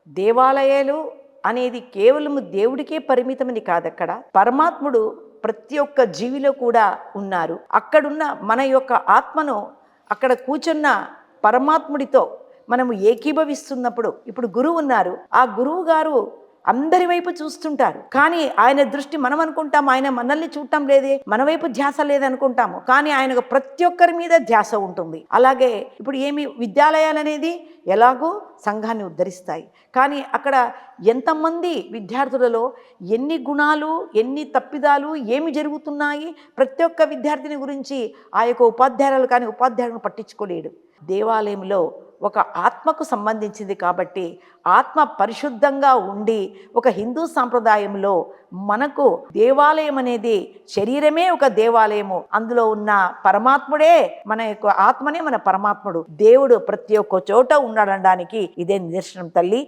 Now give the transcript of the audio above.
దేవాలయాలు అనేది కేవలం దేవుడికే పరిమితమని కాదక్కడ, పరమాత్ముడు ప్రతి ఒక్క జీవిలో కూడా ఉన్నారు. అక్కడున్న మన యొక్క ఆత్మను అక్కడ కూర్చున్న పరమాత్ముడితో మనము ఏకీభవిస్తున్నప్పుడు, ఇప్పుడు గురువు ఉన్నారు, ఆ గురువు గారు అందరి వైపు చూస్తుంటారు, కానీ ఆయన దృష్టి మనం అనుకుంటాము ఆయన మనల్ని చూడటం లేదే, మన వైపు ధ్యాస లేదనుకుంటాము, కానీ ఆయనకు ప్రతి ఒక్కరి మీద ధ్యాస ఉంటుంది. అలాగే ఇప్పుడు ఏమి విద్యాలయాలు అనేది ఎలాగో సంఘాన్ని ఉద్ధరిస్తాయి, కానీ అక్కడ ఎంతమంది విద్యార్థులలో ఎన్ని గుణాలు, ఎన్ని తప్పిదాలు, ఏమి జరుగుతున్నాయి, ప్రతి ఒక్క విద్యార్థిని గురించి ఆ యొక్క ఉపాధ్యాయులు కానీ ఉపాధ్యాయులను పట్టించుకోలేడు. దేవాలయంలో ఒక ఆత్మకు సంబంధించింది కాబట్టి ఆత్మ పరిశుద్ధంగా ఉండి, ఒక హిందూ సాంప్రదాయంలో మనకు దేవాలయం అనేది శరీరమే ఒక దేవాలయము, అందులో ఉన్న పరమాత్ముడే మన యొక్క ఆత్మనే మన పరమాత్ముడు, దేవుడు ప్రతి ఒక్క చోట ఉన్నాడనడానికి ఇదే నిదర్శనం తల్లి.